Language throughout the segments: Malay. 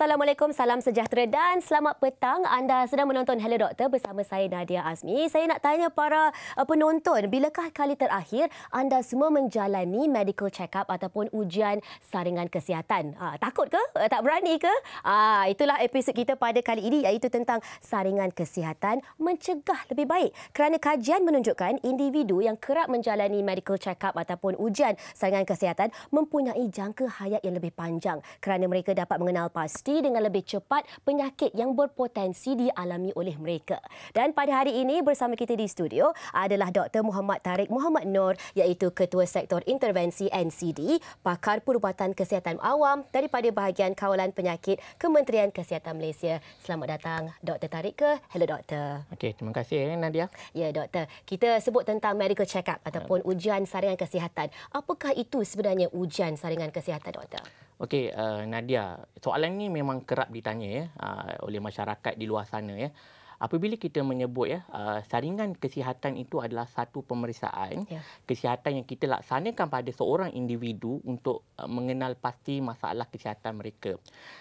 Assalamualaikum, salam sejahtera dan selamat petang. Anda sedang menonton Hello Doktor bersama saya Nadia Azmi. Saya nak tanya para penonton, bilakah kali terakhir anda semua menjalani medical check-up ataupun ujian saringan kesihatan? Takut ke? Tak berani ke? Itulah episod kita pada kali ini, iaitu tentang saringan kesihatan mencegah lebih baik. Kerana kajian menunjukkan individu yang kerap menjalani medical check-up ataupun ujian saringan kesihatan mempunyai jangka hayat yang lebih panjang kerana mereka dapat mengenal pasti dengan lebih cepat penyakit yang berpotensi dialami oleh mereka. Dan pada hari ini bersama kita di studio adalah Dr. Muhammad Tariq Muhammad Noor, iaitu Ketua Sektor Intervensi NCD, pakar perubatan kesihatan awam daripada bahagian kawalan penyakit Kementerian Kesihatan Malaysia. Selamat datang Dr. Tariq ke Hello Doktor. Okey, terima kasih Nadia. Ya Doktor, kita sebut tentang medical check-up ataupun ujian saringan kesihatan. Apakah itu sebenarnya ujian saringan kesihatan, Doktor? Okey, Nadia, soalan ini memang kerap ditanya oleh masyarakat di luar sana ya. Apabila kita menyebut saringan kesihatan itu adalah satu pemeriksaan kesihatan yang kita laksanakan pada seorang individu untuk mengenal pasti masalah kesihatan mereka.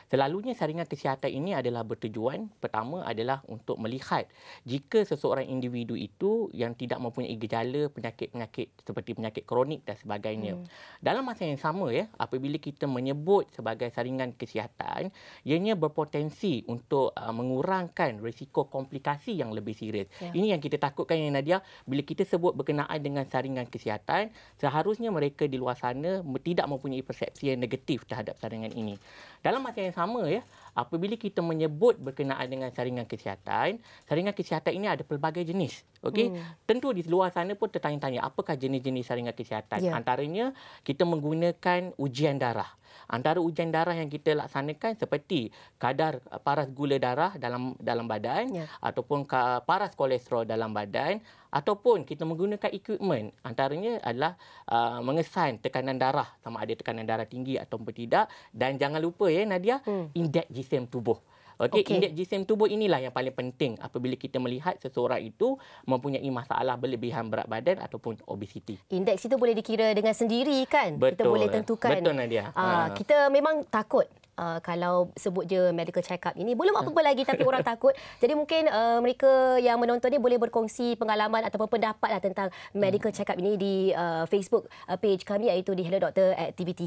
Selalunya saringan kesihatan ini adalah bertujuan pertama adalah untuk melihat jika seseorang individu itu yang tidak mempunyai gejala penyakit-penyakit seperti penyakit kronik dan sebagainya. Dalam masa yang sama apabila kita menyebut sebagai saringan kesihatan, ianya berpotensi untuk mengurangkan risiko komplikasi yang lebih serius. Ini yang kita takutkan Nadia, bila kita sebut berkenaan dengan saringan kesihatan, seharusnya mereka di luar sana tidak mempunyai persepsi yang negatif terhadap saringan ini. Dalam masa yang sama apabila kita menyebut berkenaan dengan saringan kesihatan ini ada pelbagai jenis. Okey, tentu di luar sana pun tertanya-tanya apakah jenis-jenis saringan kesihatan. Antaranya kita menggunakan ujian darah. Antara ujian darah yang kita laksanakan seperti kadar paras gula darah dalam badan ataupun paras kolesterol dalam badan, ataupun kita menggunakan equipment. Antaranya adalah mengesan tekanan darah, sama ada tekanan darah tinggi ataupun tidak, dan jangan lupa Nadia, indeks GSM tubuh. Okey, indeks GSM tubuh inilah yang paling penting apabila kita melihat seseorang itu mempunyai masalah berlebihan berat badan ataupun obesiti. Indeks itu boleh dikira dengan sendiri kan? Betul. Kita boleh tentukan. Betul Nadia. Kita memang takut kalau sebut je medical check-up ini. Belum apa-apa lagi tapi orang takut. Jadi mungkin mereka yang menonton ni boleh berkongsi pengalaman ataupun pendapatlah tentang medical check-up ini di Facebook page kami, iaitu di Hello Doktor @TV3,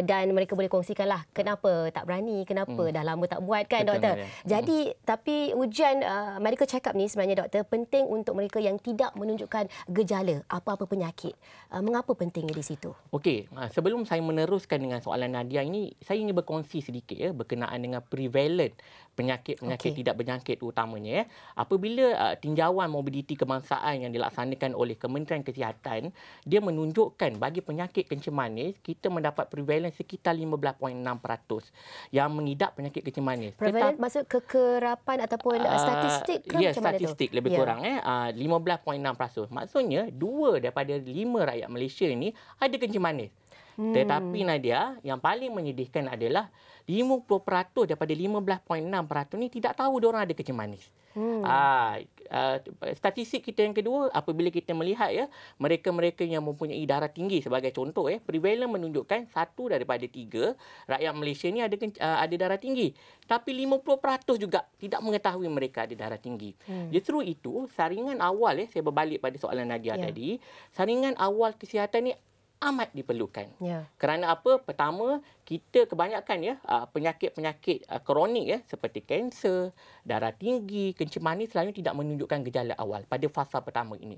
dan mereka boleh kongsikanlah kenapa tak berani, kenapa dah lama tak buat kan. Betul, Doktor. Jadi tapi ujian medical check-up ni sebenarnya Doktor penting untuk mereka yang tidak menunjukkan gejala apa-apa penyakit. Mengapa pentingnya di situ? Okey, sebelum saya meneruskan dengan soalan Nadia ini, saya ingin berkongsi sedikit berkenaan dengan prevalent penyakit-penyakit tidak berjangkit utamanya. Apabila tinjauan mobiliti kebangsaan yang dilaksanakan oleh Kementerian Kesihatan, dia menunjukkan bagi penyakit kencing manis kita mendapat prevalent sekitar 15.6% yang mengidap penyakit kencing manis. Prevalent maksud kekerapan ataupun statistik ke macam mana tu? Statistik lebih kurang 15.6%. Maksudnya 2 daripada 5 rakyat Malaysia ini ada kencing manis. Tetapi Nadia, yang paling menyedihkan adalah 50% daripada 15.6% ni tidak tahu diorang ada kencing manis. Statistik kita yang kedua, apabila kita melihat mereka-mereka yang mempunyai darah tinggi sebagai contoh, prevalent menunjukkan 1 daripada 3 rakyat Malaysia ni ada darah tinggi. Tapi 50% juga tidak mengetahui mereka ada darah tinggi. Justru itu, saringan awal, saya berbalik pada soalan Nadia tadi, saringan awal kesihatan ni amat diperlukan. Kerana apa? Pertama, kita kebanyakan penyakit-penyakit kronik seperti kanser, darah tinggi, kencing manis selalu tidak menunjukkan gejala awal pada fasa pertama ini.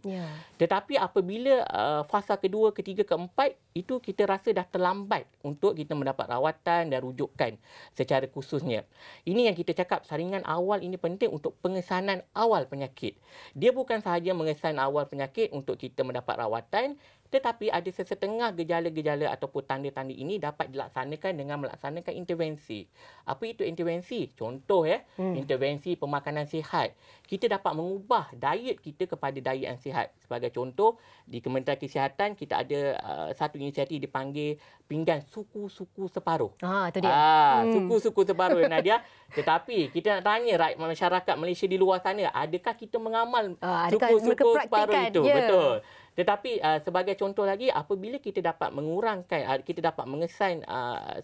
Tetapi apabila fasa kedua, ketiga, keempat, itu kita rasa dah terlambat untuk kita mendapat rawatan dan rujukan secara khususnya. Ini yang kita cakap, saringan awal ini penting untuk pengesanan awal penyakit. Dia bukan sahaja mengesan awal penyakit untuk kita mendapat rawatan, tetapi ada sesetengah gejala-gejala ataupun tanda-tanda ini dapat dilaksanakan dengan melaksanakan intervensi. Apa itu intervensi? Contoh intervensi pemakanan sihat. Kita dapat mengubah diet kita kepada diet yang sihat. Sebagai contoh, di Kementerian Kesihatan kita ada satu inisiatif dipanggil pinggan suku-suku separuh. Itu dia. Suku-suku separuh Nadia. Tetapi kita nak tanya masyarakat Malaysia di luar sana, adakah kita mengamal suku-suku separuh itu? Betul. Tetapi sebagai contoh lagi, apabila kita dapat mengurangkan, kita dapat mengesan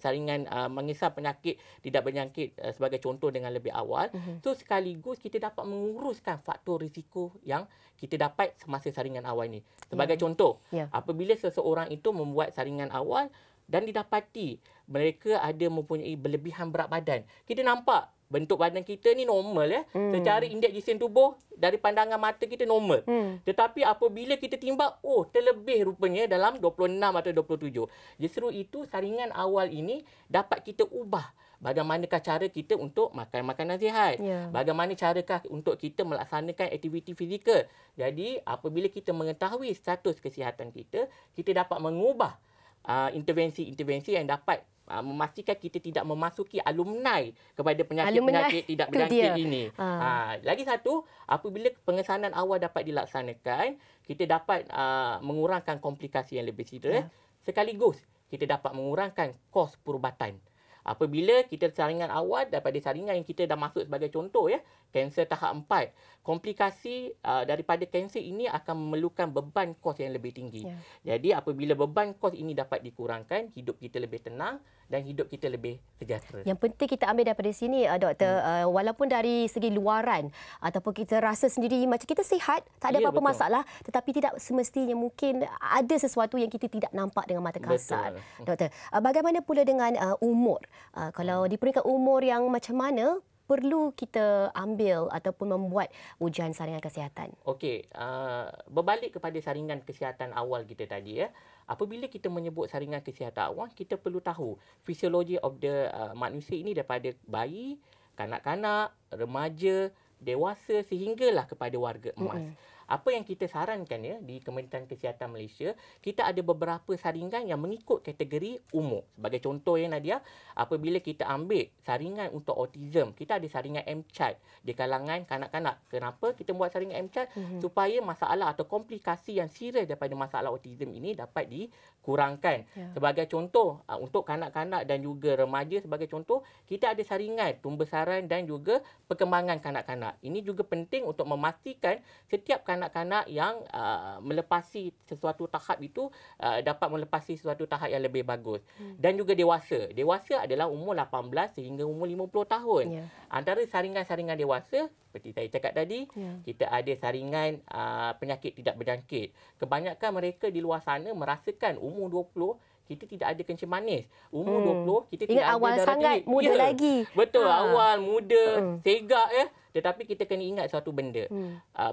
saringan mengesan penyakit tidak berjangkit sebagai contoh dengan lebih awal, so sekaligus kita dapat menguruskan faktor risiko yang kita dapat semasa saringan awal ini. Sebagai contoh, apabila seseorang itu membuat saringan awal dan didapati mereka ada mempunyai berlebihan berat badan, kita nampak bentuk badan kita ni normal ya. Secara indeks gisim tubuh dari pandangan mata kita normal. Tetapi apabila kita timbang, terlebih rupanya dalam 26 atau 27. Justru itu saringan awal ini dapat kita ubah. Bagaimanakah cara kita untuk makan makanan sihat? Bagaimana carakah untuk kita melaksanakan aktiviti fizikal? Jadi apabila kita mengetahui status kesihatan kita, kita dapat mengubah intervensi-intervensi yang dapat memastikan kita tidak memasuki alumni kepada penyakit-penyakit tidak berjangkit ini. Lagi satu, apabila pengesanan awal dapat dilaksanakan, kita dapat mengurangkan komplikasi yang lebih serius. Sekaligus, kita dapat mengurangkan kos perubatan. Apabila kita saringan awal daripada saringan yang kita dah masuk sebagai contoh ya, kanser tahap 4, komplikasi daripada kanser ini akan memerlukan beban kos yang lebih tinggi. Jadi apabila beban kos ini dapat dikurangkan, hidup kita lebih tenang dan hidup kita lebih sejahtera. Yang penting kita ambil daripada sini doktor, walaupun dari segi luaran ataupun kita rasa sendiri macam kita sihat, tak ada apa-apa masalah, tetapi tidak semestinya mungkin ada sesuatu yang kita tidak nampak dengan mata kasar. Doktor, bagaimana pula dengan umur? Kalau di peringkat umur yang macam mana perlu kita ambil ataupun membuat ujian saringan kesihatan? Okey, berbalik kepada saringan kesihatan awal kita tadi ya. Apabila kita menyebut saringan kesihatan awal, kita perlu tahu fisiologi of the manusia ini daripada bayi, kanak-kanak, remaja, dewasa sehinggalah kepada warga emas. Apa yang kita sarankan ya di Kementerian Kesihatan Malaysia, kita ada beberapa saringan yang mengikut kategori umur. Sebagai contoh ya Nadia, apabila kita ambil saringan untuk autism, kita ada saringan M-CHART di kalangan kanak-kanak. Kenapa kita buat saringan M-CHART? Supaya masalah atau komplikasi yang serius daripada masalah autism ini dapat dikurangkan. Sebagai contoh, untuk kanak-kanak dan juga remaja sebagai contoh, kita ada saringan pembesaran dan juga perkembangan kanak-kanak. Ini juga penting untuk memastikan setiap kanak-kanak yang melepasi sesuatu tahap itu dapat melepasi sesuatu tahap yang lebih bagus. Dan juga dewasa. Dewasa adalah umur 18 sehingga umur 50 tahun. Antara saringan-saringan dewasa, seperti saya cakap tadi, kita ada saringan penyakit tidak berjangkit. Kebanyakan mereka di luar sana merasakan umur 20, kita tidak ada kencing manis. Umur 20, kita tidak awal ada darah sangat, tinggi. muda lagi. Betul, awal, muda, segak ya. Tetapi kita kena ingat satu benda.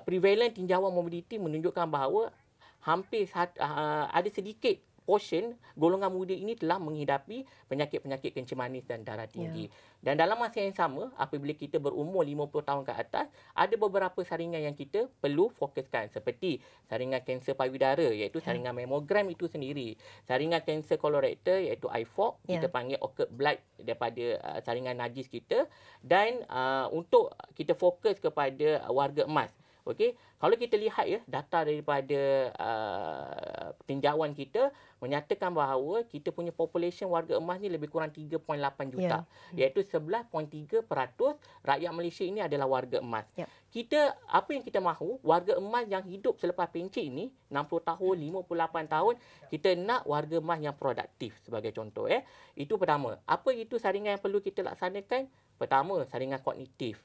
Prevalent tinjauan morbidity menunjukkan bahawa hampir ada sedikit portion golongan muda ini telah menghidapi penyakit-penyakit kencing manis dan darah tinggi. Dan dalam masa yang sama, apabila kita berumur 50 tahun ke atas, ada beberapa saringan yang kita perlu fokuskan. Seperti saringan kanser payudara, iaitu saringan mammogram itu sendiri. Saringan kanser kolorektal, iaitu IFOC, kita panggil occult blood daripada saringan najis kita. Dan untuk kita fokus kepada warga emas. Okey, kalau kita lihat ya data daripada tinjauan kita menyatakan bahawa kita punya population warga emas ni lebih kurang 3.8 juta. Iaitu 11.3% rakyat Malaysia ini adalah warga emas. Kita apa yang kita mahu warga emas yang hidup selepas pencet ini 60 tahun, 58 tahun, kita nak warga emas yang produktif sebagai contoh ya. Itu pertama. Apa itu saringan yang perlu kita laksanakan? Pertama, saringan kognitif.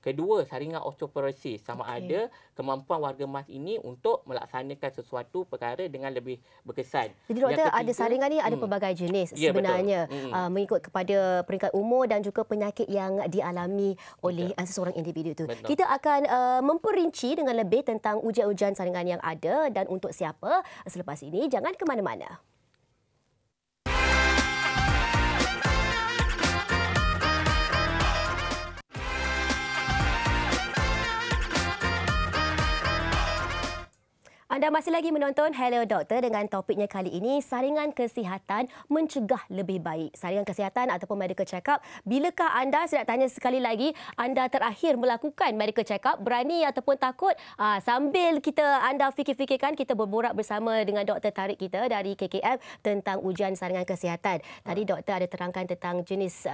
Kedua, saringan osteoporosis, sama ada kemampuan warga emas ini untuk melaksanakan sesuatu perkara dengan lebih berkesan. Jadi doktor, ada saringan ni ada pelbagai jenis sebenarnya, mengikut kepada peringkat umur dan juga penyakit yang dialami oleh seseorang individu itu. Kita akan memperinci dengan lebih tentang ujian-ujian saringan yang ada dan untuk siapa selepas ini. Jangan ke mana-mana. Anda masih lagi menonton Hello Doktor dengan topiknya kali ini, saringan kesihatan mencegah lebih baik. Saringan kesihatan ataupun medical check-up. Bilakah anda, saya nak tanya sekali lagi, anda terakhir melakukan medical check-up? Berani ataupun takut? Sambil anda fikir-fikirkan, kita berborak bersama dengan Dr. Tariq kita dari KKM tentang ujian saringan kesihatan. Tadi doktor ada terangkan tentang jenis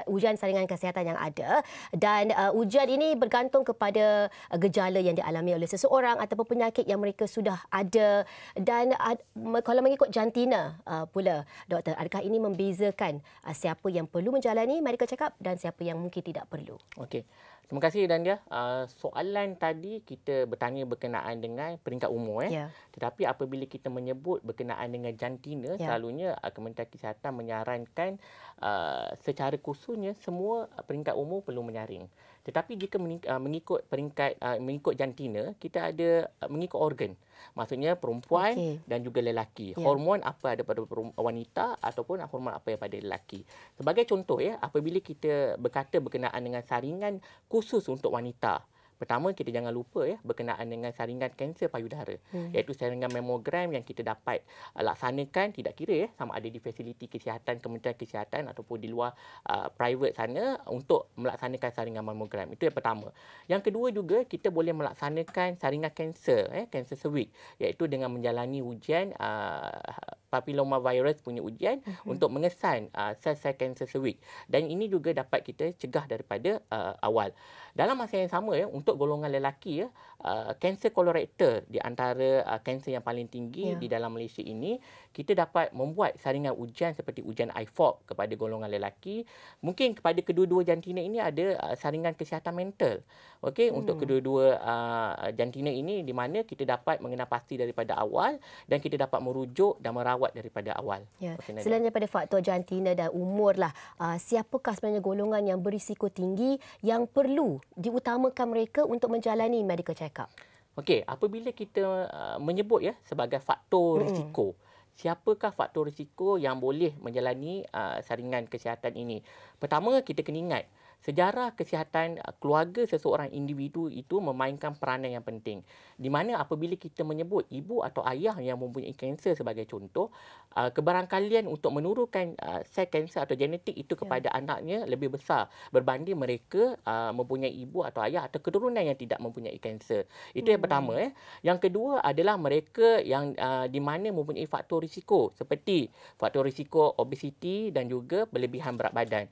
ujian saringan kesihatan yang ada. Dan ujian ini bergantung kepada gejala yang dialami oleh seseorang atau ataupun penyakit yang mereka sudah ada. Dan kalau mengikut jantina pula, doktor, adakah ini membezakan siapa yang perlu menjalani medical check-up dan siapa yang mungkin tidak perlu? Okey. Terima kasih Dandia. Soalan tadi kita bertanya berkenaan dengan peringkat umur. Ya. Tetapi apabila kita menyebut berkenaan dengan jantina, selalunya Kementerian Kesihatan menyarankan secara khususnya semua peringkat umur perlu menyaring. Tetapi jika mengikut peringkat mengikut jantina, kita ada mengikut organ. Maksudnya perempuan dan juga lelaki. Hormon apa ada pada wanita ataupun hormon apa yang pada lelaki. Sebagai contoh apabila kita berkata berkenaan dengan saringan khusus untuk wanita. Pertama, kita jangan lupa berkenaan dengan saringan kanser payudara, iaitu saringan mamogram yang kita dapat laksanakan, tidak kira sama ada di fasiliti kesihatan Kementerian Kesihatan ataupun di luar private sana untuk melaksanakan saringan mamogram. Itu yang pertama. Yang kedua juga, kita boleh melaksanakan saringan kanser, kanser cervix, iaitu dengan menjalani ujian papilloma virus punya ujian untuk mengesan sel-sel kanser cervix. Dan ini juga dapat kita cegah daripada awal. Dalam masa yang sama untuk golongan lelaki kanser kolorektal di antara kanser yang paling tinggi di dalam Malaysia ini, kita dapat membuat saringan ujian seperti ujian IFOP kepada golongan lelaki. Mungkin kepada kedua-dua jantina ini ada saringan kesihatan mental. Okey, untuk kedua-dua jantina ini di mana kita dapat mengenal pasti daripada awal dan kita dapat merujuk dan merawat daripada awal. Ya. Selain daripada faktor jantina dan umur siapakah sebenarnya golongan yang berisiko tinggi yang perlu diutamakan mereka untuk menjalani medical check-up? Okey, apabila kita menyebut sebagai faktor risiko, siapakah faktor risiko yang boleh menjalani saringan kesihatan ini? Pertama, kita kena ingat sejarah kesihatan keluarga seseorang individu itu memainkan peranan yang penting. Di mana apabila kita menyebut ibu atau ayah yang mempunyai kanser sebagai contoh, kebarangkalian untuk menurunkan sel kanser atau genetik itu kepada anaknya lebih besar berbanding mereka mempunyai ibu atau ayah atau keturunan yang tidak mempunyai kanser. Itu yang pertama. Yang kedua adalah mereka yang di mana mempunyai faktor risiko seperti faktor risiko obesiti dan juga berlebihan berat badan.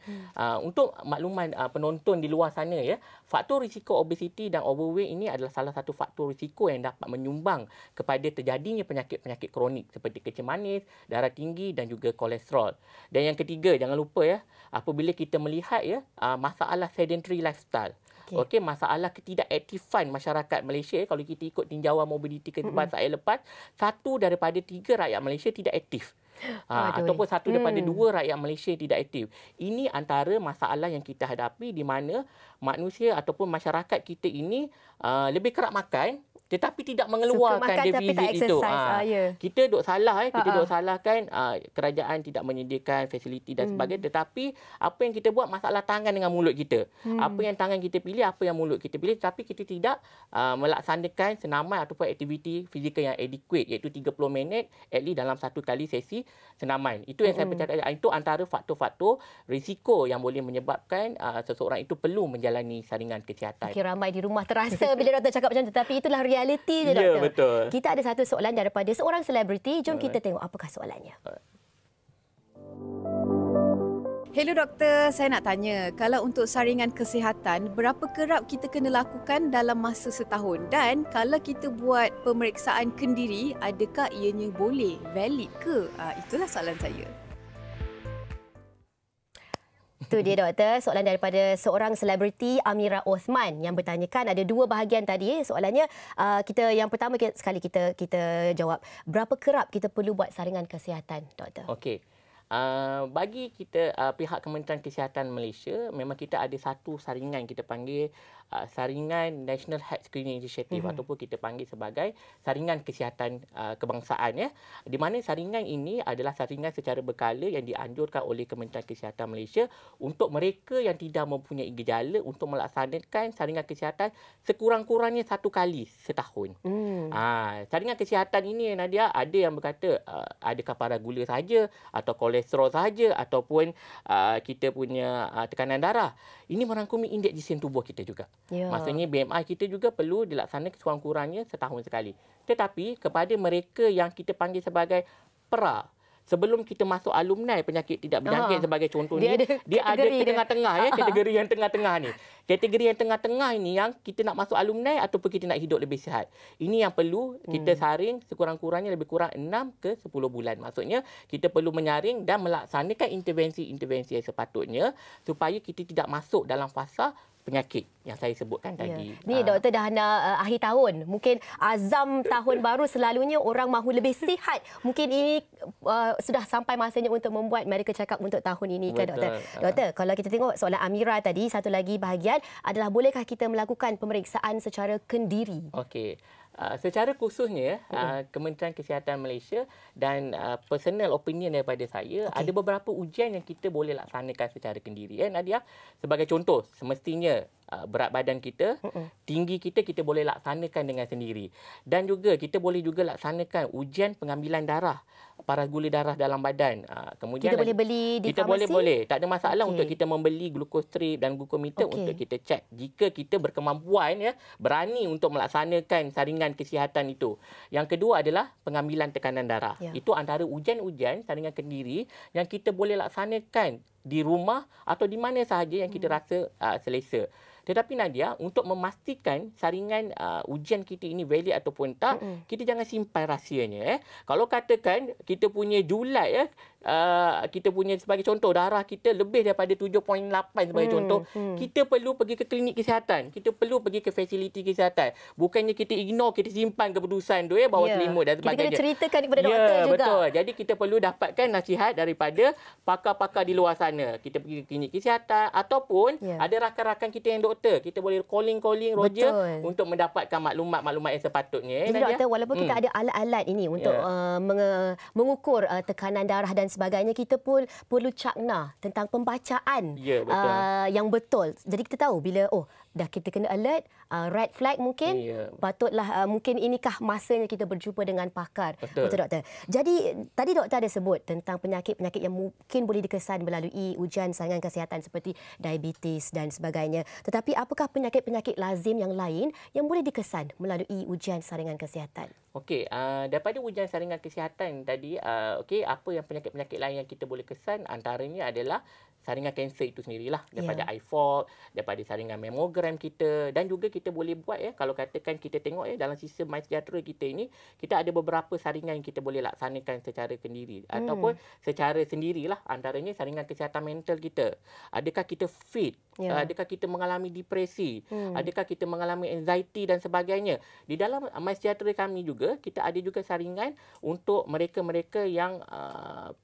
Untuk makluman penonton di luar sana faktor risiko obesiti dan overweight ini adalah salah satu faktor risiko yang dapat menyumbang kepada terjadinya penyakit-penyakit kronik seperti kecil manis, darah tinggi dan juga kolesterol. Dan yang ketiga, jangan lupa apabila kita melihat masalah sedentary lifestyle. Okey, masalah ketidakaktifan masyarakat Malaysia, kalau kita ikut tinjauan mobiliti kehidupan saya lepas, 1 daripada 3 rakyat Malaysia tidak aktif. Ataupun 1 daripada 2 rakyat Malaysia tidak aktif. Ini antara masalah yang kita hadapi di mana manusia ataupun masyarakat kita ini lebih kerap makan tetapi tidak mengeluarkan defisit itu. Kita duk salah kita duk salahkan kerajaan tidak menyediakan fasiliti dan sebagainya, tetapi apa yang kita buat masalah tangan dengan mulut kita. Apa yang tangan kita pilih, apa yang mulut kita pilih, tapi kita tidak melaksanakan senaman ataupun aktiviti fizikal yang adequate, iaitu 30 minit at least dalam satu kali sesi senaman. Itu yang saya percaya, itu antara faktor-faktor risiko yang boleh menyebabkan seseorang itu perlu menjalani saringan kesihatan. Okay, ramai di rumah terasa bila doktor cakap macam tu, tapi itulah realiti je, doktor. Ya, betul. Kita ada satu soalan daripada seorang selebriti. Jom kita tengok apakah soalannya. Hello doktor, saya nak tanya, kalau untuk saringan kesihatan, berapa kerap kita kena lakukan dalam masa setahun? Dan kalau kita buat pemeriksaan kendiri, adakah ianya boleh? Valid ke? Itulah soalan saya. Itu dia, doktor. Soalan daripada seorang selebriti, Amira Osman, yang bertanyakan ada 2 bahagian tadi. Soalannya, yang pertama sekali kita jawab, berapa kerap kita perlu buat saringan kesihatan, doktor? Okey. Bagi kita pihak Kementerian Kesihatan Malaysia, memang kita ada satu saringan kita panggil saringan National Health Screening Initiative ataupun kita panggil sebagai saringan kesihatan kebangsaan di mana saringan ini adalah saringan secara berkala yang dianjurkan oleh Kementerian Kesihatan Malaysia untuk mereka yang tidak mempunyai gejala untuk melaksanakan saringan kesihatan sekurang-kurangnya 1 kali setahun. Saringan kesihatan ini, Nadia, ada yang berkata ada kadar gula saja atau kolesterol saja ataupun kita punya tekanan darah. Ini merangkumi indeks gisim tubuh kita juga. Maksudnya BMI kita juga perlu dilaksanakan sekurang-kurangnya setahun sekali. Tetapi kepada mereka yang kita panggil sebagai PRA, sebelum kita masuk alumni penyakit tidak berjangkit sebagai contoh Dia ni, ada dia ada kategori ke dia. tengah-tengah kategori yang tengah-tengah ni. Kategori yang tengah-tengah ini yang kita nak masuk alumni ataupun kita nak hidup lebih sihat. Ini yang perlu kita saring sekurang-kurangnya lebih kurang 6 ke 10 bulan. Maksudnya kita perlu menyaring dan melaksanakan intervensi-intervensi yang sepatutnya supaya kita tidak masuk dalam fasa penyakit yang saya sebutkan tadi. Ni doktor dah nak akhir tahun. Mungkin azam tahun baru selalunya orang mahu lebih sihat. Mungkin ini sudah sampai masanya untuk membuat medical check up untuk tahun ini kan doktor? Doktor, kalau kita tengok soalan Amira tadi, satu lagi bahagian adalah bolehkah kita melakukan pemeriksaan secara kendiri? Okey. Secara khususnya Kementerian Kesihatan Malaysia dan personal opinion daripada saya, ada beberapa ujian yang kita boleh laksanakan secara kendiri. Nadia, sebagai contoh, semestinya berat badan kita, tinggi kita boleh laksanakan dengan sendiri. Dan juga kita boleh juga laksanakan ujian pengambilan darah, paras gula darah dalam badan. Kemudian kita boleh beli di kita farmasi? boleh. Tak ada masalah untuk kita membeli glukostrip dan glukometer untuk kita cek. Jika kita berkemampuan berani untuk melaksanakan saringan kesihatan itu. Yang kedua adalah pengambilan tekanan darah. Itu antara ujian-ujian saringan kendiri yang kita boleh laksanakan di rumah atau di mana sahaja yang kita rasa selesa. Tetapi Nadia, untuk memastikan saringan ujian kita ini valid ataupun tak, kita jangan simpan rahsianya. Kalau katakan kita punya julat kita punya sebagai contoh darah kita lebih daripada 7.8 sebagai contoh, kita perlu pergi ke klinik kesihatan, kita perlu pergi ke fasiliti kesihatan. Bukannya kita ignore, kita simpan keputusan tu bawah selimut dan sebagainya. Kita kena ceritakan kepada doktor juga. Betul. Jadi kita perlu dapatkan nasihat daripada pakar-pakar di luar sana. Kita pergi ke klinik kesihatan ataupun ada rakan-rakan kita yang doktor. Kita boleh calling Roger untuk mendapatkan maklumat-maklumat yang sepatutnya. Jadi doktor, walaupun kita ada alat-alat ini untuk mengukur tekanan darah dan sebagainya, kita pun perlu cakna tentang pembacaan yang betul. Jadi kita tahu bila dah kita kena alert, red flag mungkin, patutlah mungkin inikah masanya kita berjumpa dengan pakar. Betul doktor. Jadi tadi doktor ada sebut tentang penyakit-penyakit yang mungkin boleh dikesan melalui ujian saringan kesihatan seperti diabetes dan sebagainya. Tetapi apakah penyakit-penyakit lazim yang lain yang boleh dikesan melalui ujian saringan kesihatan? Okey, daripada ujian saringan kesihatan tadi, apa yang penyakit-penyakit lain yang kita boleh kesan, antaranya adalah saringan kanser itu sendirilah, daripada iFolk, daripada saringan mamogram kita, dan juga kita boleh buat kalau katakan kita tengok dalam sistem MySejahtera kita ini, kita ada beberapa saringan yang kita boleh laksanakan secara kendiri ataupun secara sendirilah. Antaranya saringan kesihatan mental kita. Adakah kita fit? Adakah kita mengalami depresi? Adakah kita mengalami anxiety dan sebagainya? Di dalam MySejahtera kami juga, kita ada juga saringan untuk mereka-mereka yang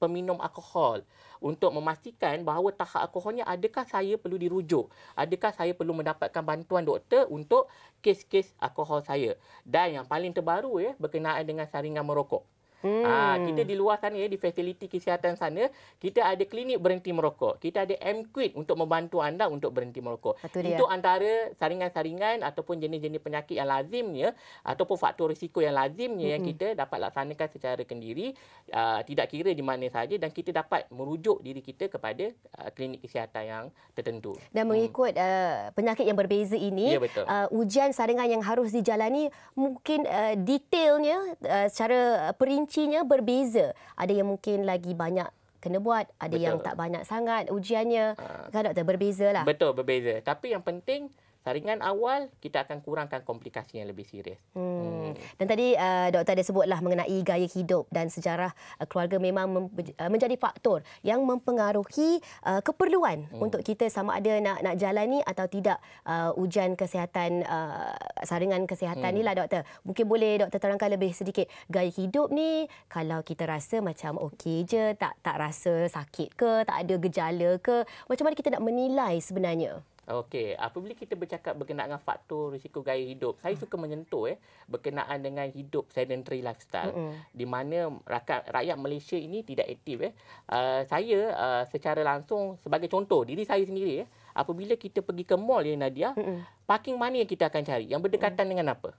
peminum alkohol, untuk memastikan bahawa tahap alkoholnya, adakah saya perlu dirujuk? Adakah saya perlu mendapatkan bantuan doktor untuk kes-kes alkohol saya? Dan yang paling terbaru berkenaan dengan saringan merokok. Kita di luar sana, di fasiliti kesihatan sana, kita ada klinik berhenti merokok. Kita ada MQuid untuk membantu anda untuk berhenti merokok. Itu antara saringan-saringan ataupun jenis-jenis penyakit yang lazimnya ataupun faktor risiko yang lazimnya yang kita dapat laksanakan secara kendiri, tidak kira di mana sahaja, dan kita dapat merujuk diri kita kepada klinik kesihatan yang tertentu. Dan mengikut penyakit yang berbeza ini, ujian saringan yang harus dijalani mungkin detailnya secara perinci berbeza. Ada yang mungkin lagi banyak kena buat, ada yang tak banyak sangat ujiannya. Kan doktor, berbezalah. Betul, berbeza. Tapi yang penting, saringan awal kita akan kurangkan komplikasi yang lebih serius. Dan tadi doktor ada sebutlah mengenai gaya hidup dan sejarah keluarga memang menjadi faktor yang mempengaruhi keperluan untuk kita sama ada nak jalani atau tidak ujian kesihatan, saringan kesihatan ni lah doktor. Mungkin boleh doktor terangkan lebih sedikit gaya hidup ni, kalau kita rasa macam okey je, tak rasa sakit ke, tak ada gejala ke, macam mana kita nak menilai sebenarnya? Okey, apabila kita bercakap berkenaan dengan faktor risiko gaya hidup, saya suka menyentuh berkenaan dengan hidup sedentary lifestyle, di mana rakyat Malaysia ini tidak aktif. Saya secara langsung, sebagai contoh diri saya sendiri, apabila kita pergi ke mall Nadia, parking mana yang kita akan cari? Yang berdekatan dengan apa?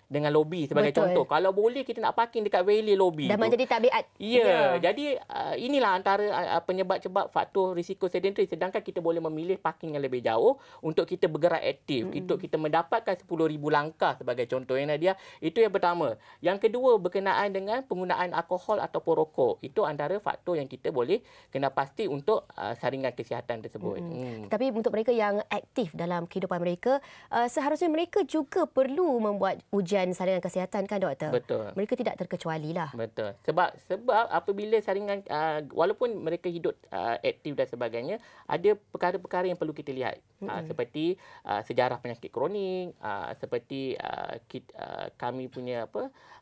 dengan lobi sebagai Betul. contoh. Kalau boleh kita nak parking dekat valet lobi Dan tu. menjadi tabiat. Ya, jadi inilah antara penyebab-sebab faktor risiko sedentary. Sedangkan kita boleh memilih parking yang lebih jauh untuk kita bergerak aktif. Untuk kita mendapatkan 10,000 langkah sebagai contoh Nadia. Itu yang pertama. Yang kedua berkenaan dengan penggunaan alkohol ataupun rokok. Itu antara faktor yang kita boleh kena pasti untuk saringan kesihatan tersebut. Tapi untuk mereka yang aktif dalam kehidupan mereka, seharusnya mereka juga perlu membuat ujian saringan kesihatan kan doktor? Betul. Mereka tidak terkecuali lah. Betul. Sebab apabila saringan walaupun mereka hidup aktif dan sebagainya, ada perkara-perkara yang perlu kita lihat. Seperti sejarah penyakit kronik, seperti kami punya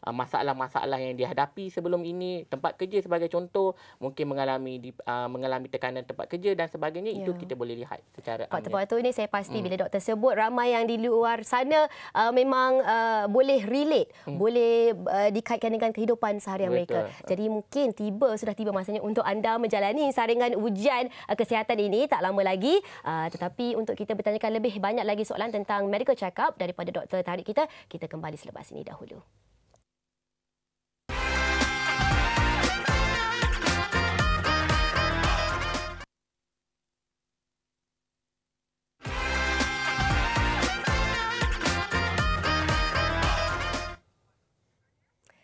masalah-masalah yang dihadapi sebelum ini, tempat kerja sebagai contoh, mungkin mengalami tekanan tempat kerja dan sebagainya, itu kita boleh lihat secara Faktor-faktor ini saya pasti bila doktor sebut, ramai yang di luar sana memang boleh relate, boleh dikaitkan dengan kehidupan seharian mereka. Jadi mungkin sudah tiba masanya untuk anda menjalani saringan ujian kesihatan ini tak lama lagi. Tetapi untuk kita bertanyakan lebih banyak lagi soalan tentang medical check-up daripada doktor tarik kita kembali selepas ini dahulu.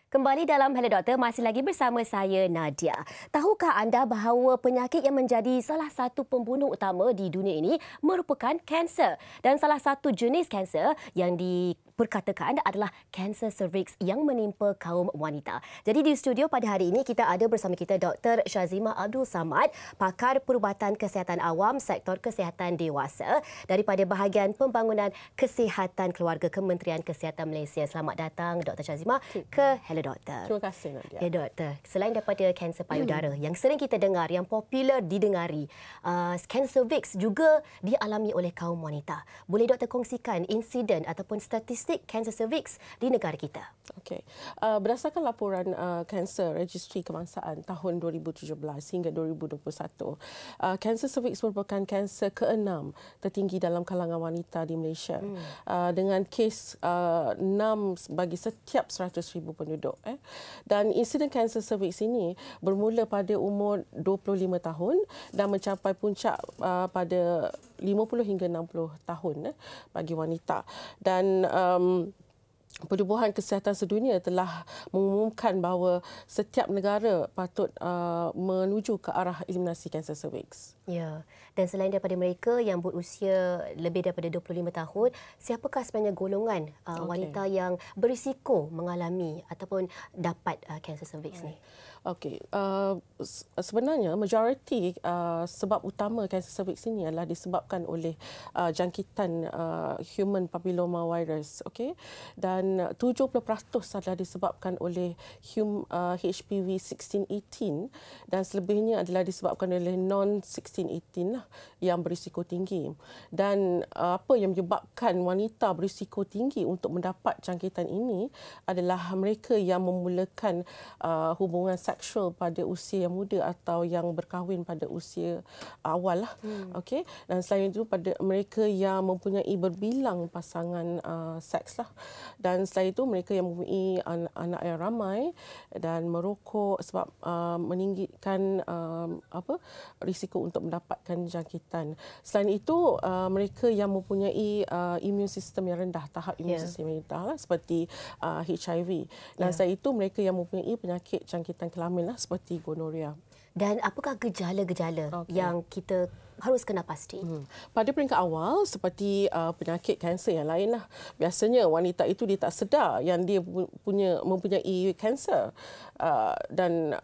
Kembali dalam Hello Doktor, masih lagi bersama saya Nadia. Tahukah anda bahawa penyakit yang menjadi salah satu pembunuh utama di dunia ini merupakan kanser? Dan salah satu jenis kanser yang diperkatakan adalah kanser cervix yang menimpa kaum wanita. Jadi di studio pada hari ini kita ada bersama kita Dr. Shazima Abdul Samad, pakar perubatan kesihatan awam sektor kesihatan dewasa daripada bahagian pembangunan kesihatan keluarga Kementerian Kesihatan Malaysia. Selamat datang Dr. Shazima ke Hello Doktor. Terima kasih Nadia. Ya doktor, selain daripada kanser payudara yang sering kita dengar, yang popular didengari, kanser cervix juga dialami oleh kaum wanita. Boleh doktor kongsikan insiden ataupun statistik kanser cervix di negara kita? Okey. Berdasarkan laporan kanser registry kebangsaan tahun 2017 hingga 2021, kanser cervix merupakan kanser ke-6 tertinggi dalam kalangan wanita di Malaysia. Dengan kes 6 bagi setiap 100,000 penduduk. Dan insiden kanser cervix ini bermula pada umur 25 tahun dan mencapai puncak pada 50 hingga 60 tahun bagi wanita. Dan Pertubuhan Kesihatan Sedunia telah mengumumkan bahawa setiap negara patut menuju ke arah eliminasi kanser cervix. Ya, dan selain daripada mereka yang berusia lebih daripada 25 tahun, siapakah sebenarnya golongan wanita yang berisiko mengalami ataupun dapat kanser cervix ni? Okey, sebenarnya majoriti sebab utama kanser cervix ini adalah disebabkan oleh jangkitan human papilloma virus, okey, dan 70% adalah disebabkan oleh HPV 16-18 dan selebihnya adalah disebabkan oleh non-16-18 lah yang berisiko tinggi. Dan apa yang menyebabkan wanita berisiko tinggi untuk mendapat jangkitan ini adalah mereka yang memulakan hubungan seksual pada usia yang muda atau yang berkahwin pada usia awal lah. Okey. Dan selain itu pada mereka yang mempunyai berbilang pasangan seks lah. Dan selain itu mereka yang mempunyai anak yang ramai dan merokok sebab meninggikan risiko untuk mendapatkan jangkitan. Selain itu mereka yang mempunyai imun sistem yang rendah, tahap imun sistem yang rendah lah, seperti HIV. Dan selain itu mereka yang mempunyai penyakit jangkitan kelamin lah, seperti gonoria. Dan apakah gejala-gejala yang kita harus kena pasti? Pada peringkat awal, seperti penyakit kanser yang lain lah. Biasanya wanita itu dia tak sedar yang dia mempunyai kanser. Dan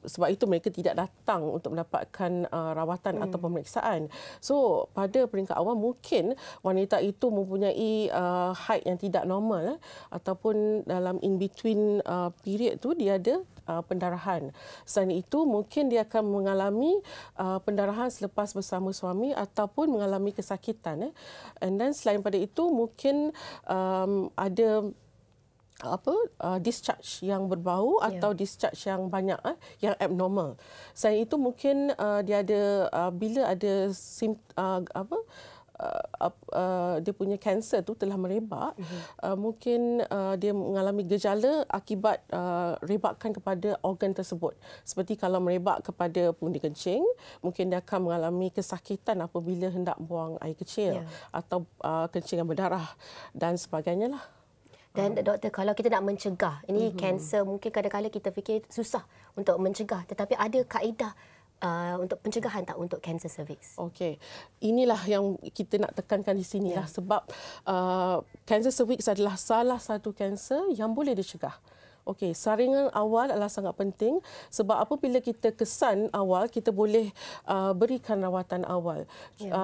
sebab itu mereka tidak datang untuk mendapatkan rawatan atau pemeriksaan. So, pada peringkat awal mungkin wanita itu mempunyai haid yang tidak normal ataupun dalam in-between period tu dia ada pendarahan. Selain itu, mungkin dia akan mengalami pendarahan selepas bersama suami ataupun mengalami kesakitan. And then selain pada itu, mungkin ada discharge yang berbau atau discharge yang banyak yang abnormal. Selain itu mungkin dia ada bila ada dia punya kanser tu telah merebak, mungkin dia mengalami gejala akibat rebakan kepada organ tersebut. Seperti kalau merebak kepada pundi kencing, mungkin dia akan mengalami kesakitan apabila hendak buang air kecil atau kencing yang berdarah dan sebagainya lah. Dan doktor, kalau kita nak mencegah, ini kanser mungkin kadang-kadang kita fikir susah untuk mencegah, tetapi ada kaedah untuk pencegahan tak untuk kanser cervix? Okey, inilah yang kita nak tekankan di sini lah, sebab kanser cervix adalah salah satu kanser yang boleh dicegah. Okey, saringan awal adalah sangat penting sebab apabila kita kesan awal, kita boleh berikan rawatan awal.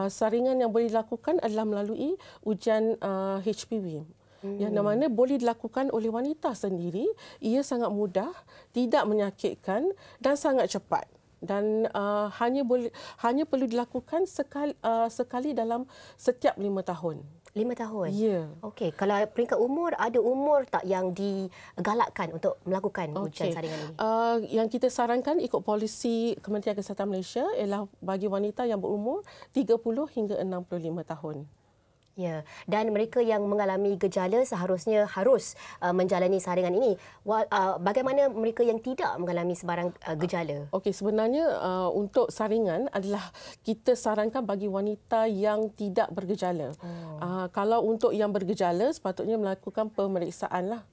Saringan yang boleh dilakukan adalah melalui ujian HPV. Yang mana boleh dilakukan oleh wanita sendiri. Ia sangat mudah, tidak menyakitkan dan sangat cepat. Dan hanya perlu dilakukan sekali dalam setiap 5 tahun. 5 tahun? Ya. Okey, kalau peringkat umur, ada umur tak yang digalakkan untuk melakukan ujian saringan ini? Yang kita sarankan ikut polisi Kementerian Kesihatan Malaysia ialah bagi wanita yang berumur 30 hingga 65 tahun. Ya, dan mereka yang mengalami gejala seharusnya harus menjalani saringan ini. Bagaimana mereka yang tidak mengalami sebarang gejala? Okey, sebenarnya untuk saringan adalah kita sarankan bagi wanita yang tidak bergejala. Kalau untuk yang bergejala, sepatutnya melakukan pemeriksaan lah.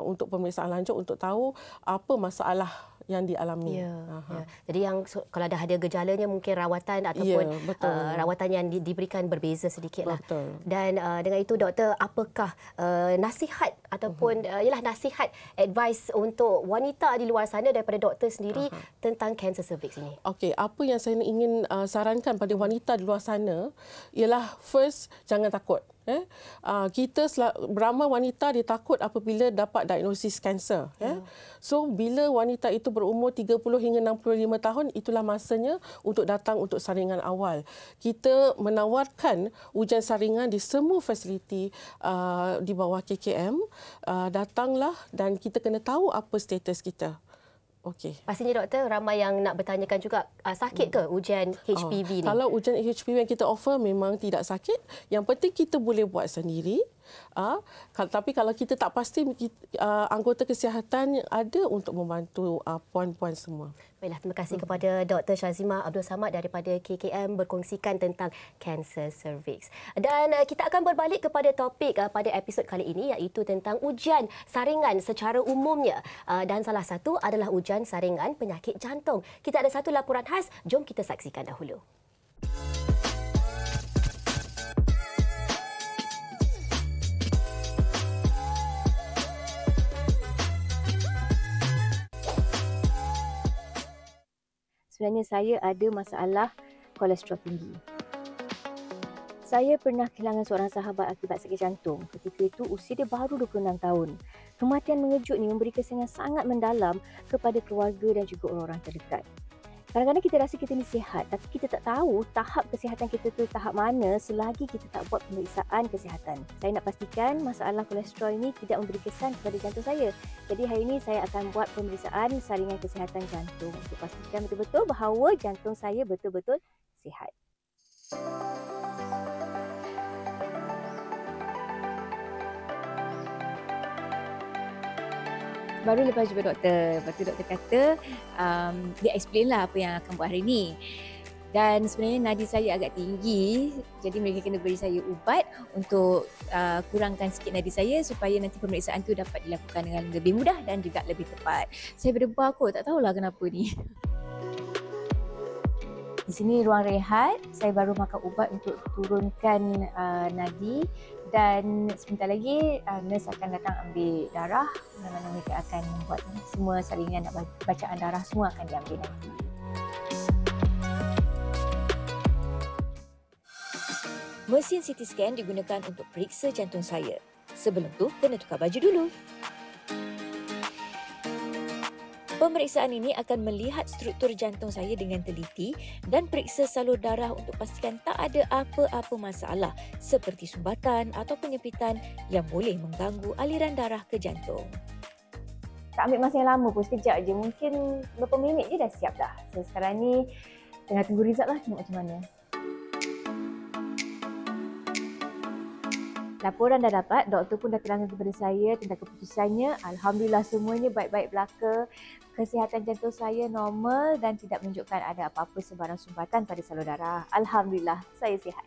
Untuk pemeriksaan lanjut untuk tahu apa masalah yang dialami. Jadi yang kalau dah ada gejalanya mungkin rawatan ataupun rawatan yang diberikan berbeza sedikitlah. Dan dengan itu doktor, apakah nasihat ataupun nasihat advice untuk wanita di luar sana daripada doktor sendiri tentang kanser cervix ini? Okey, apa yang saya ingin sarankan pada wanita di luar sana ialah first, jangan takut. Kita beramai wanita dia takut apabila dapat diagnosis kanser. So bila wanita itu berumur 30 hingga 65 tahun, itulah masanya untuk datang untuk saringan awal. Kita menawarkan ujian saringan di semua fasiliti di bawah KKM. Datanglah dan kita kena tahu apa status kita. Okey. Pastinya doktor, ramai yang nak bertanyakan juga, sakit ke ujian HPV ni? Kalau ujian HPV yang kita offer memang tidak sakit. Yang penting kita boleh buat sendiri. Tapi kalau kita tak pasti, anggota kesihatan ada untuk membantu puan-puan semua. Baiklah, terima kasih kepada Dr. Shazimah Abdul Samad daripada KKM berkongsikan tentang kanser cervix. Dan kita akan berbalik kepada topik pada episod kali ini, iaitu tentang ujian saringan secara umumnya. Dan salah satu adalah ujian saringan penyakit jantung. Kita ada satu laporan khas, jom kita saksikan dahulu. Sebenarnya saya ada masalah kolesterol tinggi. Saya pernah kehilangan seorang sahabat akibat sakit jantung. Ketika itu usia dia baru 26 tahun. Kematian mengejut ni memberi kesan yang sangat mendalam kepada keluarga dan juga orang-orang terdekat. Kadang-kadang kita rasa kita ni sihat, tapi kita tak tahu tahap kesihatan kita tu tahap mana selagi kita tak buat pemeriksaan kesihatan. Saya nak pastikan masalah kolesterol ini tidak memberi kesan kepada jantung saya. Jadi hari ini saya akan buat pemeriksaan saringan kesihatan jantung untuk pastikan betul-betul bahawa jantung saya betul-betul sihat. Baru lepas jumpa doktor, lepas tu doktor kata dia explain lah apa yang akan buat hari ni. Dan sebenarnya nadi saya agak tinggi, jadi mereka kena beri saya ubat untuk kurangkan sikit nadi saya supaya nanti pemeriksaan tu dapat dilakukan dengan lebih mudah dan juga lebih tepat. Saya berdebar kot, tak tahulah kenapa ni. Di sini ruang rehat, saya baru makan ubat untuk turunkan nadi. Dan sebentar lagi nurse akan datang ambil darah, dan mereka akan buat semua saringan bacaan darah, semua akan diambil nanti. Mesin CT scan digunakan untuk periksa jantung saya. Sebelum tu kena tukar baju dulu. Pemeriksaan ini akan melihat struktur jantung saya dengan teliti dan periksa salur darah untuk pastikan tak ada apa-apa masalah seperti sumbatan atau penyempitan yang boleh mengganggu aliran darah ke jantung. Tak ambil masa yang lama pun, sekejap je. Mungkin beberapa minit je dah siap dah. So sekarang ni tengah tunggu result lah, tengok macam mana. Laporan dah dapat, doktor pun dah terangkan kepada saya tentang keputusannya. Alhamdulillah semuanya baik-baik belaka. Kesihatan jantung saya normal dan tidak menunjukkan ada apa-apa sebarang sumbatan pada salur darah. Alhamdulillah, saya sihat.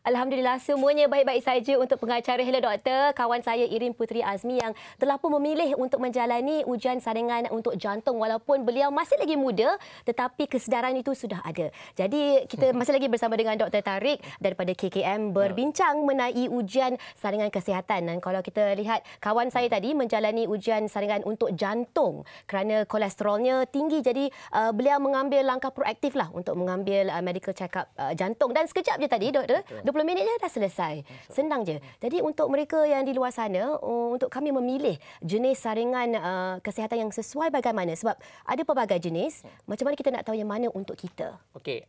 Alhamdulillah semuanya baik-baik saja untuk pengacara Hello Doktor, kawan saya Irin Puteri Azmi yang telah pun memilih untuk menjalani ujian saringan untuk jantung walaupun beliau masih lagi muda tetapi kesedaran itu sudah ada. Jadi kita masih lagi bersama dengan Dr. Tariq daripada KKM berbincang mengenai ujian saringan kesihatan. Dan kalau kita lihat kawan saya tadi menjalani ujian saringan untuk jantung kerana kolesterolnya tinggi, jadi beliau mengambil langkah proaktif lah untuk mengambil medical check-up jantung. Dan sekejap je tadi doktor, 20 minit je dah selesai. Senang je. Jadi untuk mereka yang di luar sana, untuk kami memilih jenis saringan kesihatan yang sesuai bagaimana? Sebab ada pelbagai jenis. Macam mana kita nak tahu yang mana untuk kita? Okey,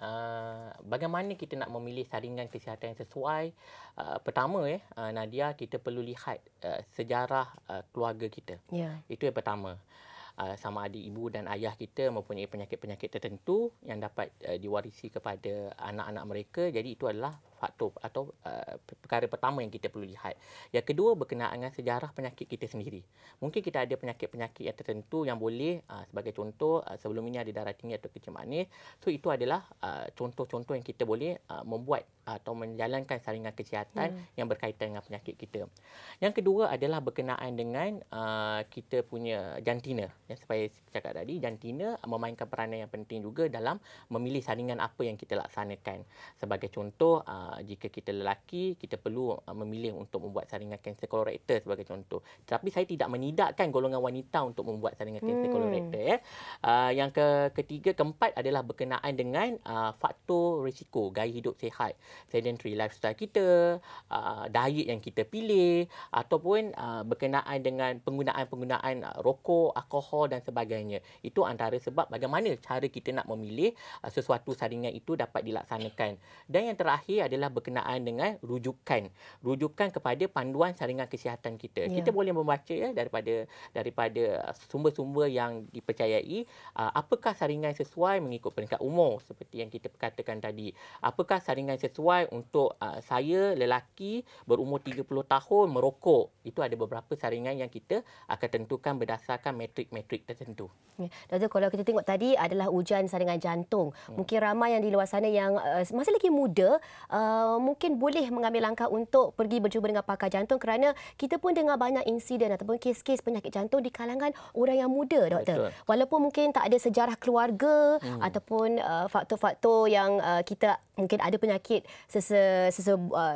bagaimana kita nak memilih saringan kesihatan yang sesuai? Pertama, Nadia, kita perlu lihat sejarah keluarga kita. Ya. Itu yang pertama. Sama ada ibu dan ayah kita mempunyai penyakit-penyakit tertentu yang dapat diwarisi kepada anak-anak mereka. Jadi itu adalah faktor atau perkara pertama yang kita perlu lihat. Yang kedua berkenaan dengan sejarah penyakit kita sendiri. Mungkin kita ada penyakit-penyakit yang tertentu yang boleh, sebagai contoh, sebelum ini ada darah tinggi atau kencing manis. So itu adalah contoh-contoh yang kita boleh membuat atau menjalankan saringan kesihatan yang berkaitan dengan penyakit kita. Yang kedua adalah berkenaan dengan kita punya jantina. Yang saya cakap tadi, jantina memainkan peranan yang penting juga dalam memilih saringan apa yang kita laksanakan. Sebagai contoh, jika kita lelaki, kita perlu memilih untuk membuat saringan kanser kolorektal sebagai contoh. Tetapi saya tidak menidakkan golongan wanita untuk membuat saringan kanser kolorektal. Yang keempat adalah berkenaan dengan faktor risiko gaya hidup sihat, sedentary lifestyle kita, diet yang kita pilih, ataupun berkenaan dengan penggunaan rokok, alkohol dan sebagainya. Itu antara sebab bagaimana cara kita nak memilih sesuatu saringan itu dapat dilaksanakan. Dan yang terakhir adalah berkenaan dengan rujukan kepada panduan saringan kesihatan kita. Kita boleh membaca daripada sumber-sumber yang dipercayai, apakah saringan sesuai mengikut peringkat umur seperti yang kita katakan tadi. Apakah saringan sesuai untuk saya lelaki berumur 30 tahun merokok. Itu ada beberapa saringan yang kita akan tentukan berdasarkan metrik-metrik tertentu. Doktor, kalau kita tengok tadi adalah ujian saringan jantung. Mungkin ramai yang di luar sana yang masih lagi muda, mungkin boleh mengambil langkah untuk pergi berjumpa dengan pakar jantung kerana kita pun dengar banyak insiden ataupun kes-kes penyakit jantung di kalangan orang yang muda, doktor. Betul. Walaupun mungkin tak ada sejarah keluarga ataupun faktor-faktor yang kita mungkin ada penyakit,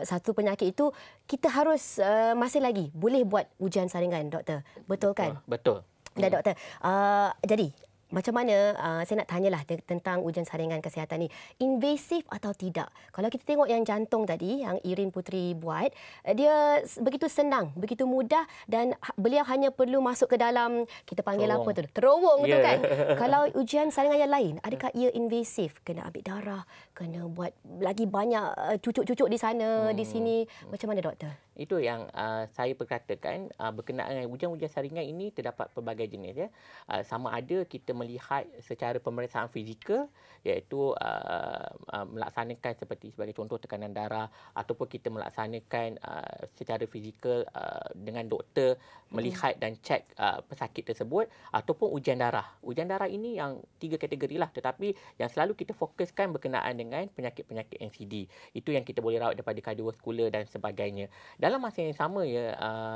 satu penyakit itu, kita harus masih lagi boleh buat ujian saringan, doktor. Betul kan? Betul. Dan doktor, jadi macam mana, saya nak tanyalah tentang ujian saringan kesihatan ni. Invasif atau tidak? Kalau kita tengok yang jantung tadi, yang Irin Puteri buat, dia begitu senang, begitu mudah dan beliau hanya perlu masuk ke dalam, kita panggil apa tu? Terowong, betul kan? Kalau ujian saringan yang lain, adakah ia invasif? Kena ambil darah, kena buat lagi banyak cucuk-cucuk di sana, di sini. Macam mana, doktor? Itu yang saya perkatakan berkenaan dengan ujian-ujian saringan ini terdapat pelbagai jenis. Sama ada kita melihat secara pemeriksaan fizikal, iaitu melaksanakan seperti sebagai contoh tekanan darah, ataupun kita melaksanakan secara fizikal dengan doktor melihat dan cek pesakit tersebut, ataupun ujian darah. Ujian darah ini yang 3 kategori lah, tetapi yang selalu kita fokuskan berkenaan dengan penyakit-penyakit NCD. Itu yang kita boleh rawat daripada kardiovaskular dan sebagainya. Dalam masa yang sama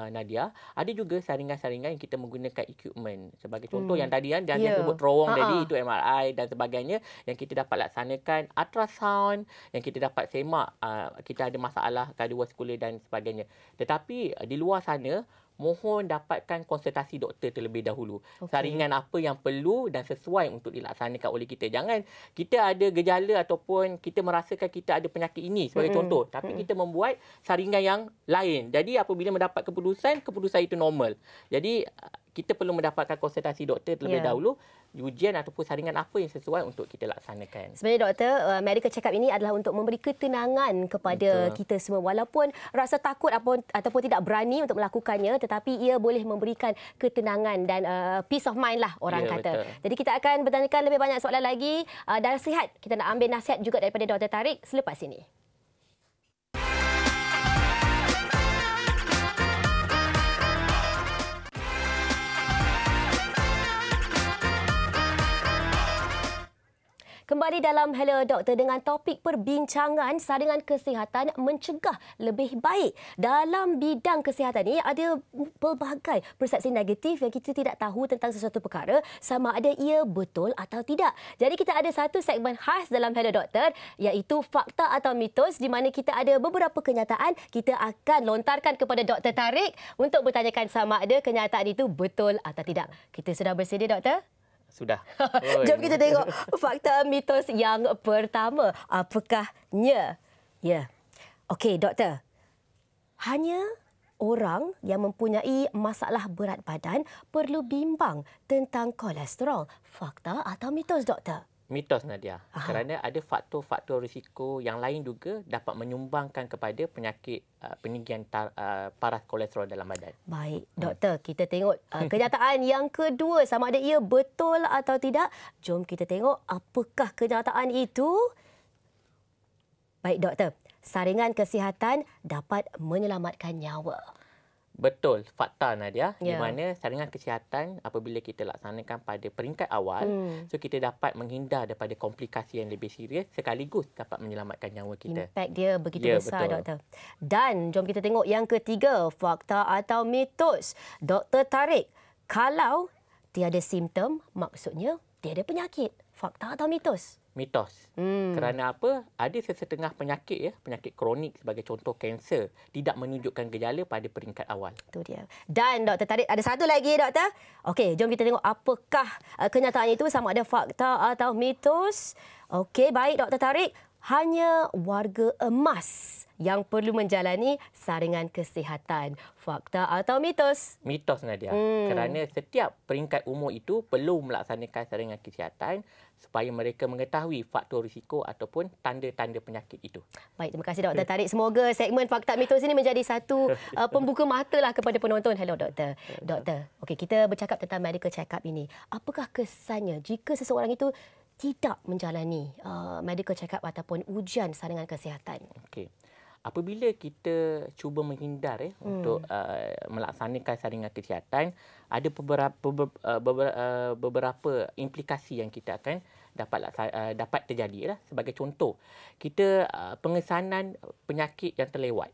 Nadia, ada juga saringan-saringan yang kita menggunakan equipment. Sebagai contoh yang tadi yang sebut terowong tadi, itu MRI dan sebagainya, yang kita dapat laksanakan ultrasound, yang kita dapat semak kita ada masalah kardiovaskular dan sebagainya. Tetapi di luar sana, mohon dapatkan konsultasi doktor terlebih dahulu. Saringan apa yang perlu dan sesuai untuk dilaksanakan oleh kita. Jangan kita ada gejala ataupun kita merasakan kita ada penyakit ini sebagai contoh, tapi kita membuat saringan yang lain. Jadi apabila mendapat keputusan itu normal. Jadi kita perlu mendapatkan konsultasi doktor terlebih dahulu, ujian ataupun saringan apa yang sesuai untuk kita laksanakan. Sebenarnya doktor, medical check-up ini adalah untuk memberi ketenangan kepada kita semua. Walaupun rasa takut ataupun tidak berani untuk melakukannya, tetapi ia boleh memberikan ketenangan dan peace of mind lah orang kata. Betul. Jadi kita akan bertanyakan lebih banyak soalan lagi. Dan nasihat, kita nak ambil nasihat juga daripada Dr. Tariq selepas ini. Kembali dalam Hello Doktor dengan topik perbincangan saringan kesihatan mencegah lebih baik. Dalam bidang kesihatan ini ada pelbagai persepsi negatif yang kita tidak tahu tentang sesuatu perkara sama ada ia betul atau tidak. Jadi kita ada satu segmen khas dalam Hello Doktor iaitu fakta atau mitos di mana kita ada beberapa kenyataan kita akan lontarkan kepada Dr. Tariq untuk bertanyakan sama ada kenyataan itu betul atau tidak. Kita sudah bersedia doktor? Sudah. Jom kita tengok fakta mitos yang pertama. Apakahnya? Ya. Okey, doktor. Hanya orang yang mempunyai masalah berat badan perlu bimbang tentang kolesterol. Fakta atau mitos, doktor? Mitos, Nadia. Kerana ada faktor-faktor risiko yang lain juga dapat menyumbangkan kepada penyakit peninggian paras kolesterol dalam badan. Baik, doktor. Kita tengok kenyataan yang kedua. Sama ada ia betul atau tidak. Jom kita tengok apakah kenyataan itu. Baik, doktor. Saringan kesihatan dapat menyelamatkan nyawa. Betul, fakta Nadia. Di mana saringan kesihatan apabila kita laksanakan pada peringkat awal, so kita dapat menghindar daripada komplikasi yang lebih serius sekaligus dapat menyelamatkan nyawa kita. Impact dia begitu besar, betul. Doktor. Dan jom kita tengok yang ketiga, fakta atau mitos. Dr. Tariq, kalau tiada simptom, maksudnya tiada penyakit. Fakta atau mitos? Mitos. Kerana apa? Ada sesetengah penyakit penyakit kronik sebagai contoh kanser tidak menunjukkan gejala pada peringkat awal. Itu dia. Dan Dr. Tariq ada satu lagi doktor. Okey, jom kita tengok apakah kenyataan itu sama ada fakta atau mitos. Okey, baik Dr. Tariq. Hanya warga emas yang perlu menjalani saringan kesihatan. Fakta atau mitos? Mitos, Nadia. Kerana setiap peringkat umur itu perlu melaksanakan saringan kesihatan supaya mereka mengetahui faktor risiko ataupun tanda-tanda penyakit itu. Baik, terima kasih Dr. Tariq. Semoga segmen fakta mitos ini menjadi satu pembuka matalah kepada penonton. Hello doktor. Doktor, okey, kita bercakap tentang medical check-up ini. Apakah kesannya jika seseorang itu tidak menjalani medical check-up ataupun ujian saringan kesihatan? Okey. Apabila kita cuba menghindar untuk melaksanakan saringan kesihatan, ada beberapa implikasi yang kita akan dapat terjadi. Sebagai contoh, kita pengesanan penyakit yang terlewat.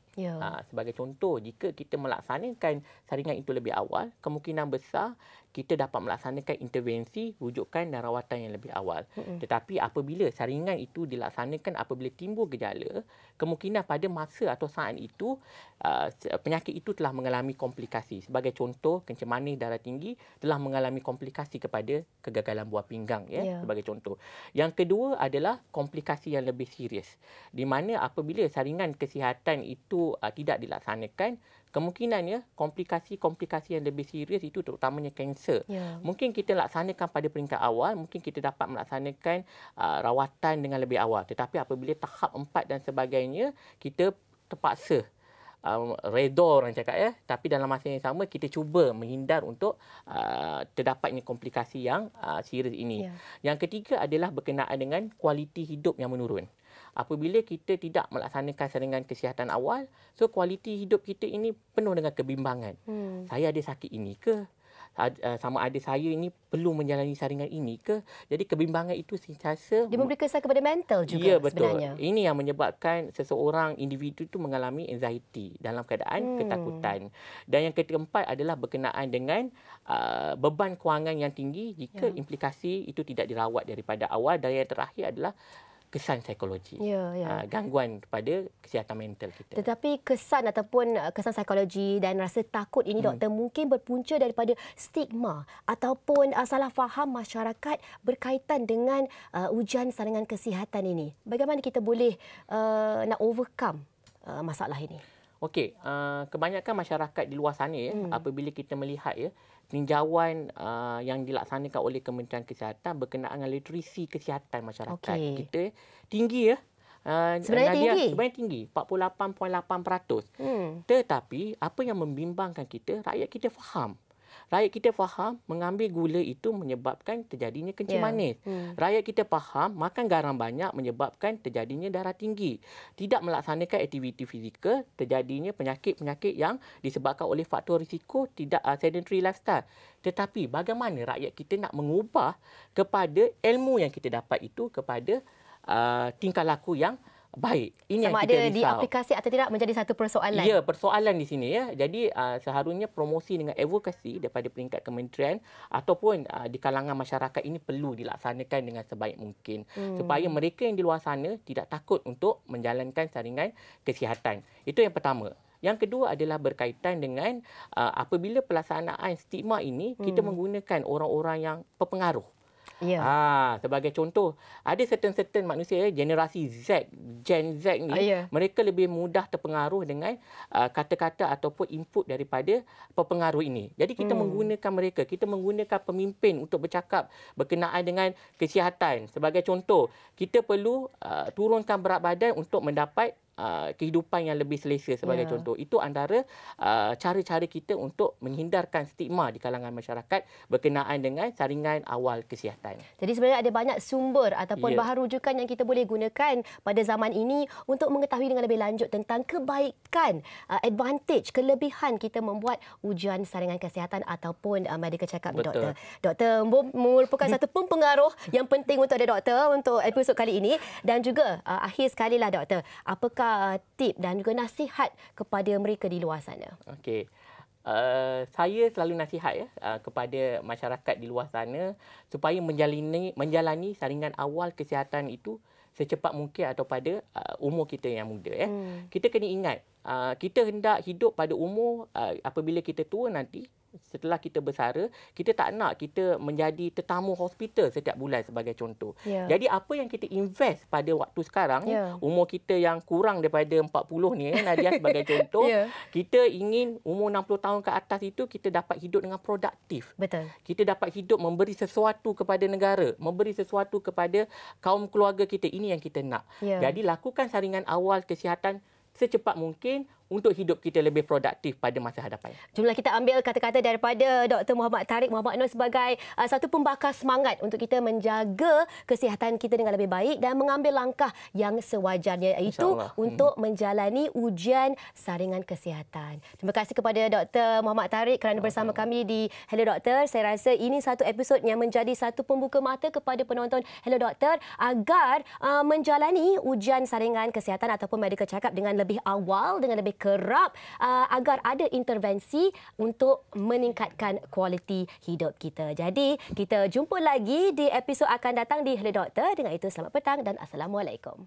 Sebagai contoh, jika kita melaksanakan saringan itu lebih awal, kemungkinan besar kita dapat melaksanakan intervensi, rujukan dan rawatan yang lebih awal. Tetapi apabila saringan itu dilaksanakan apabila timbul gejala, kemungkinan pada masa atau saat itu penyakit itu telah mengalami komplikasi. Sebagai contoh, kencing manis, darah tinggi telah mengalami komplikasi kepada kegagalan buah pinggang. Sebagai contoh. Yang kedua adalah komplikasi yang lebih serius. Di mana apabila saringan kesihatan itu tidak dilaksanakan, kemungkinannya komplikasi-komplikasi yang lebih serius itu terutamanya kanser. Mungkin kita laksanakan pada peringkat awal, mungkin kita dapat melaksanakan rawatan dengan lebih awal. Tetapi apabila tahap 4 dan sebagainya, kita terpaksa redha orang cakap tapi dalam masa yang sama kita cuba menghindar untuk terdapatnya komplikasi yang serius ini. Yang ketiga adalah berkenaan dengan kualiti hidup yang menurun. Apabila kita tidak melaksanakan saringan kesihatan awal, so kualiti hidup kita ini penuh dengan kebimbangan. Saya ada sakit ini ke? Sama ada saya ini perlu menjalani saringan ini ke? Jadi kebimbangan itu sentiasa dia memberi kesan kepada mental juga. Ya, betul. Sebenarnya. Ini yang menyebabkan seseorang individu itu mengalami anxiety dalam keadaan ketakutan. Dan yang keempat adalah berkenaan dengan beban kewangan yang tinggi jika implikasi itu tidak dirawat daripada awal. Dan yang terakhir adalah kesan psikologi, gangguan pada kesihatan mental kita. Tetapi kesan ataupun kesan psikologi dan rasa takut ini doktor mungkin berpunca daripada stigma ataupun salah faham masyarakat berkaitan dengan ujian saringan kesihatan ini. Bagaimana kita boleh nak overcome masalah ini? Okey, kebanyakan masyarakat di luar sana apabila kita melihat tinjauan yang dilaksanakan oleh Kementerian Kesihatan berkenaan dengan literasi kesihatan masyarakat kita tinggi ya. Sebenarnya tinggi 48.8%. Tetapi apa yang membimbangkan kita, rakyat kita faham. Rakyat kita faham mengambil gula itu menyebabkan terjadinya kencing manis. Rakyat kita faham makan garam banyak menyebabkan terjadinya darah tinggi. Tidak melaksanakan aktiviti fizikal terjadinya penyakit-penyakit yang disebabkan oleh faktor risiko tidak sedentary lifestyle. Tetapi bagaimana rakyat kita nak mengubah kepada ilmu yang kita dapat itu kepada tingkah laku yang baik. Ini sama yang kita ada risau. di aplikasi atau tidak menjadi satu persoalan. Ya, persoalan di sini ya. Jadi seharusnya promosi dengan advokasi daripada peringkat kementerian ataupun di kalangan masyarakat ini perlu dilaksanakan dengan sebaik mungkin supaya mereka yang di luar sana tidak takut untuk menjalankan saringan kesihatan. Itu yang pertama. Yang kedua adalah berkaitan dengan apabila pelaksanaan stigma ini kita menggunakan orang-orang yang berpengaruh. Sebagai contoh, ada certain manusia generasi Z, Gen Z ni, mereka lebih mudah terpengaruh dengan kata-kata ataupun input daripada pengaruh ini. Jadi kita menggunakan mereka, kita menggunakan pemimpin untuk bercakap berkenaan dengan kesihatan. Sebagai contoh, kita perlu turunkan berat badan untuk mendapat kehidupan yang lebih selesa sebagai contoh. Itu antara cara-cara kita untuk menghindarkan stigma di kalangan masyarakat berkenaan dengan saringan awal kesihatan. Jadi sebenarnya ada banyak sumber ataupun bahan rujukan yang kita boleh gunakan pada zaman ini untuk mengetahui dengan lebih lanjut tentang kebaikan, advantage, kelebihan kita membuat ujian saringan kesihatan ataupun medical check-up ni, doktor. Doktor merupakan satu pengaruh yang penting untuk ada doktor untuk episod kali ini. Dan juga akhir sekali lah doktor, apakah tip dan juga nasihat kepada mereka di luar sana? Okey. Saya selalu nasihat kepada masyarakat di luar sana supaya menjalani saringan awal kesihatan itu secepat mungkin atau pada umur kita yang muda. Kita kena ingat, kita hendak hidup pada umur apabila kita tua nanti, setelah kita bersara, kita tak nak kita menjadi tetamu hospital setiap bulan sebagai contoh. Jadi apa yang kita invest pada waktu sekarang, umur kita yang kurang daripada 40 ni, Nadia sebagai contoh, kita ingin umur 60 tahun ke atas itu kita dapat hidup dengan produktif. Betul. Kita dapat hidup memberi sesuatu kepada negara, memberi sesuatu kepada kaum keluarga kita. Ini yang kita nak. Jadi lakukan saringan awal kesihatan secepat mungkin untuk hidup kita lebih produktif pada masa hadapan. Jomlah kita ambil kata-kata daripada Dr. Muhammad Tariq Muhammad Noor sebagai satu pembakar semangat untuk kita menjaga kesihatan kita dengan lebih baik dan mengambil langkah yang sewajarnya, iaitu untuk menjalani ujian saringan kesihatan. Terima kasih kepada Dr. Muhammad Tariq kerana bersama kami di Hello Doktor. Saya rasa ini satu episod yang menjadi satu pembuka mata kepada penonton Hello Doktor agar menjalani ujian saringan kesihatan ataupun medical check-up dengan lebih awal, dengan lebih kerap, agar ada intervensi untuk meningkatkan kualiti hidup kita. Jadi, kita jumpa lagi di episod akan datang di Hello Doktor. Dengan itu, selamat petang dan Assalamualaikum.